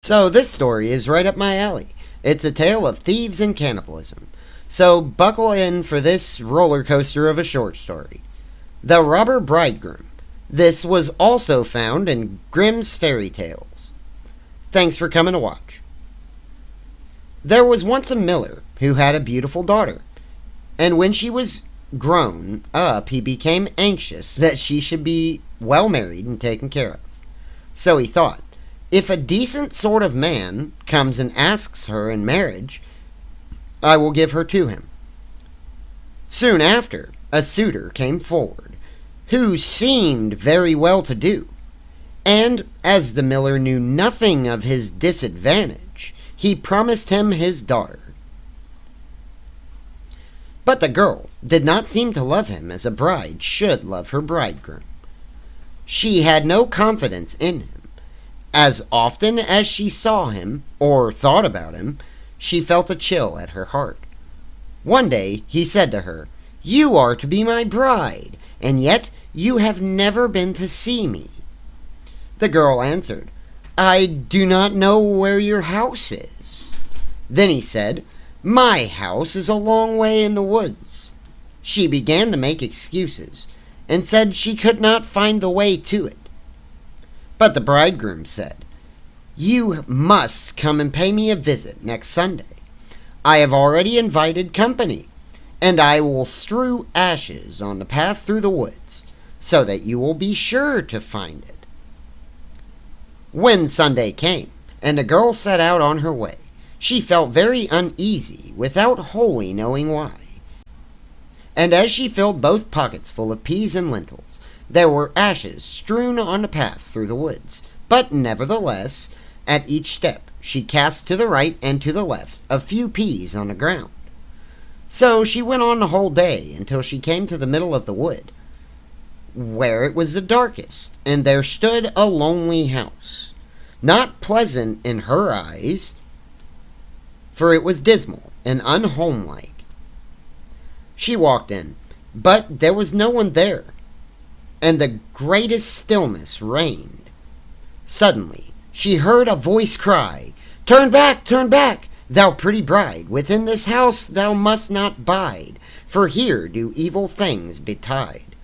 So this story is right up my alley. It's a tale of thieves and cannibalism. So buckle in for this roller coaster of a short story. The Robber Bridegroom. This was also found in Grimm's Fairy Tales. Thanks for coming to watch. There was once a miller who had a beautiful daughter, and when she was grown up, he became anxious that she should be well married and taken care of. So he thought, if a decent sort of man comes and asks her in marriage, I will give her to him. Soon after, a suitor came forward, who seemed very well to do, and as the miller knew nothing of his disadvantage, he promised him his daughter. But the girl did not seem to love him as a bride should love her bridegroom. She had no confidence in him. As often as she saw him, or thought about him, she felt a chill at her heart. One day he said to her, "You are to be my bride, and yet you have never been to see me." The girl answered, "I do not know where your house is." Then he said, "My house is a long way in the woods." She began to make excuses, and said she could not find the way to it. But the bridegroom said, "You must come and pay me a visit next Sunday. I have already invited company, and I will strew ashes on the path through the woods, so that you will be sure to find it." When Sunday came, and the girl set out on her way, she felt very uneasy, without wholly knowing why. And as she filled both pockets full of peas and lentils, there were ashes strewn on the path through the woods, but nevertheless, at each step she cast to the right and to the left a few peas on the ground. So she went on the whole day until she came to the middle of the wood, where it was the darkest, and there stood a lonely house, not pleasant in her eyes, for it was dismal and unhomelike. She walked in, but there was no one there, and the greatest stillness reigned. Suddenly she heard a voice cry, turn back, thou pretty bride, within this house thou must not bide, for here do evil things betide."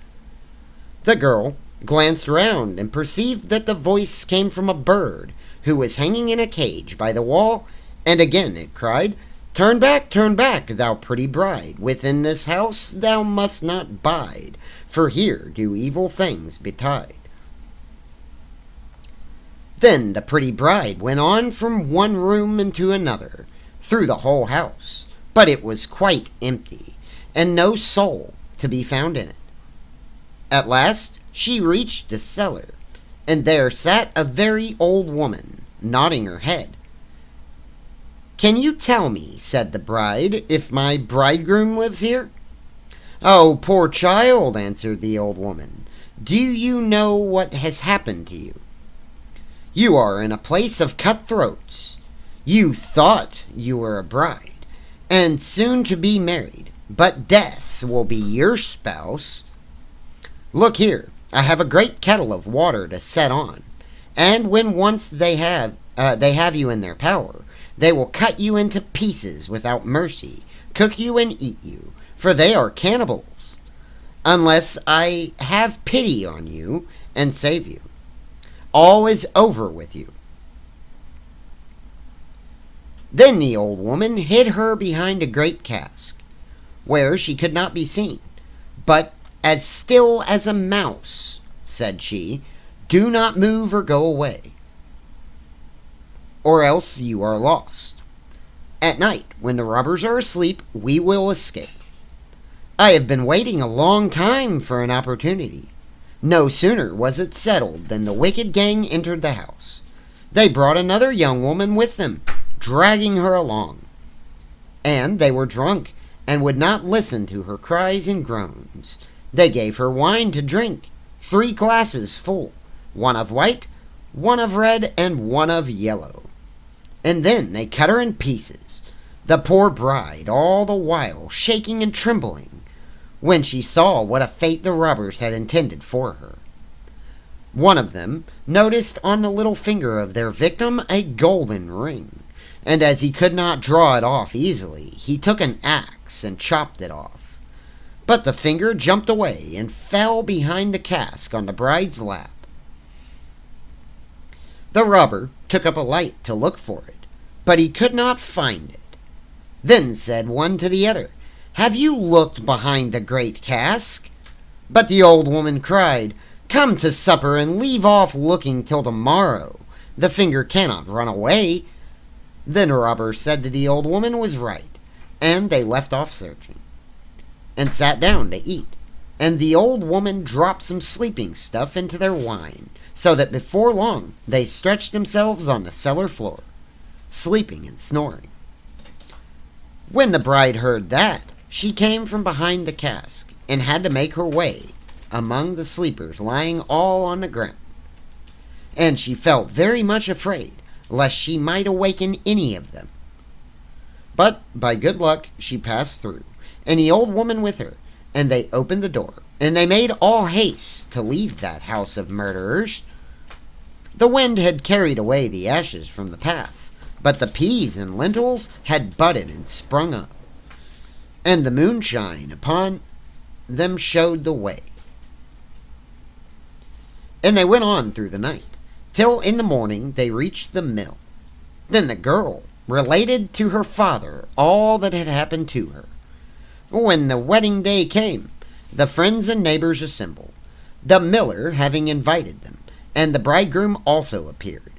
The girl glanced round and perceived that the voice came from a bird who was hanging in a cage by the wall, and again it cried, turn back, thou pretty bride, within this house thou must not bide, for here do evil things betide." Then the pretty bride went on from one room into another, through the whole house, but it was quite empty, and no soul to be found in it. At last she reached the cellar, and there sat a very old woman, nodding her head. "Can you tell me," said the bride, "if my bridegroom lives here?" "Oh, poor child," answered the old woman, "do you know what has happened to you? You are in a place of cutthroats. You thought you were a bride, and soon to be married, but death will be your spouse. Look here, I have a great kettle of water to set on, and when once they have you in their power, they will cut you into pieces without mercy, cook you and eat you, for they are cannibals, unless I have pity on you and save you. All is over with you." Then the old woman hid her behind a great cask, where she could not be seen, but as still as a mouse, said she, "Do not move or go away, or else you are lost. At night, when the robbers are asleep, we will escape. I have been waiting a long time for an opportunity." No sooner was it settled than the wicked gang entered the house. They brought another young woman with them, dragging her along. And they were drunk, and would not listen to her cries and groans. They gave her wine to drink, 3 glasses full, one of white, one of red, and one of yellow. And then they cut her in pieces, the poor bride all the while shaking and trembling, when she saw what a fate the robbers had intended for her. One of them noticed on the little finger of their victim a golden ring, and as he could not draw it off easily, he took an axe and chopped it off. But the finger jumped away and fell behind the cask on the bride's lap. The robber took up a light to look for it, but he could not find it. Then said one to the other, "Have you looked behind the great cask?" But the old woman cried, "Come to supper and leave off looking till tomorrow. The finger cannot run away." Then the robber said that the old woman was right, and they left off searching, and sat down to eat. And the old woman dropped some sleeping stuff into their wine, so that before long they stretched themselves on the cellar floor, sleeping and snoring. When the bride heard that, she came from behind the cask, and had to make her way among the sleepers lying all on the ground. And she felt very much afraid lest she might awaken any of them. But by good luck she passed through, and the old woman with her, and they opened the door, and they made all haste to leave that house of murderers. The wind had carried away the ashes from the path, but the peas and lentils had budded and sprung up, and the moonshine upon them showed the way. And they went on through the night, till in the morning they reached the mill. Then the girl related to her father all that had happened to her. When the wedding day came, the friends and neighbors assembled, the miller having invited them, and the bridegroom also appeared.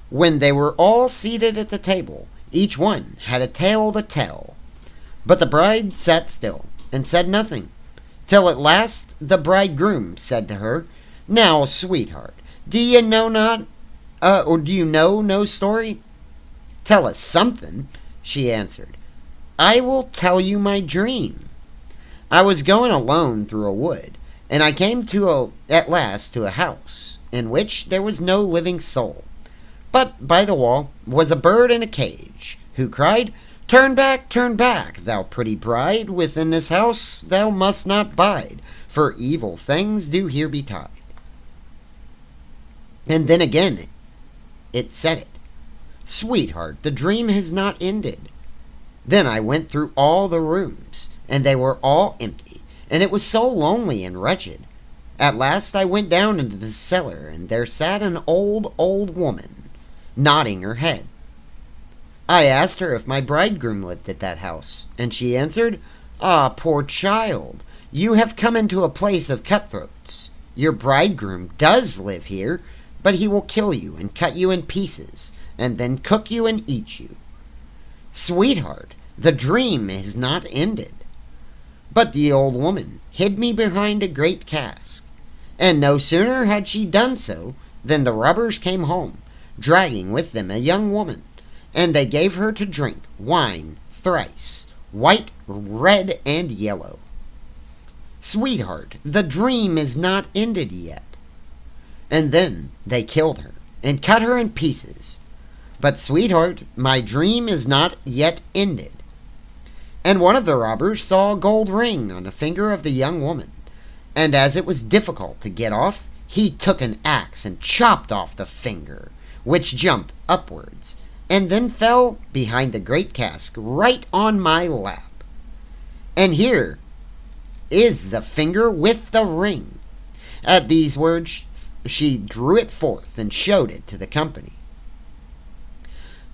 When they were all seated at the table, each one had a tale to tell. But the bride sat still, and said nothing, till at last the bridegroom said to her, "Now, sweetheart, do you know no story?" "Tell us something," she answered. "I will tell you my dream. I was going alone through a wood, and I came at last to a house in which there was no living soul. But by the wall was a bird in a cage, who cried, 'Turn back, thou pretty bride, within this house thou must not bide, for evil things do here betide.' And then again it said it. Sweetheart, the dream has not ended. Then I went through all the rooms, and they were all empty, and it was so lonely and wretched. At last I went down into the cellar, and there sat an old woman, nodding her head. I asked her if my bridegroom lived at that house, and she answered, 'Ah, poor child, you have come into a place of cutthroats. Your bridegroom does live here, but he will kill you and cut you in pieces, and then cook you and eat you. Sweetheart, the dream is not ended.' But the old woman hid me behind a great cask, and no sooner had she done so than the robbers came home, dragging with them a young woman, and they gave her to drink wine thrice, white, red, and yellow. Sweetheart, the dream is not ended yet. And then they killed her and cut her in pieces. But sweetheart, my dream is not yet ended. And one of the robbers saw a gold ring on the finger of the young woman, and as it was difficult to get off, he took an axe and chopped off the finger, which jumped upwards, and then fell behind the great cask right on my lap. And here is the finger with the ring." At these words she drew it forth and showed it to the company.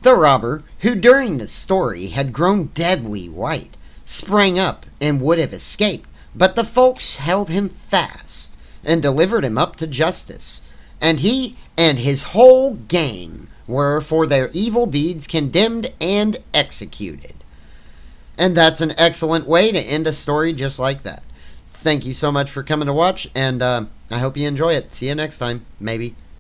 The robber, who during the story had grown deadly white, sprang up and would have escaped, but the folks held him fast and delivered him up to justice, and he and his whole gang were for their evil deeds condemned and executed. And that's an excellent way to end a story just like that. Thank you so much for coming to watch, and I hope you enjoy it. See you next time, maybe.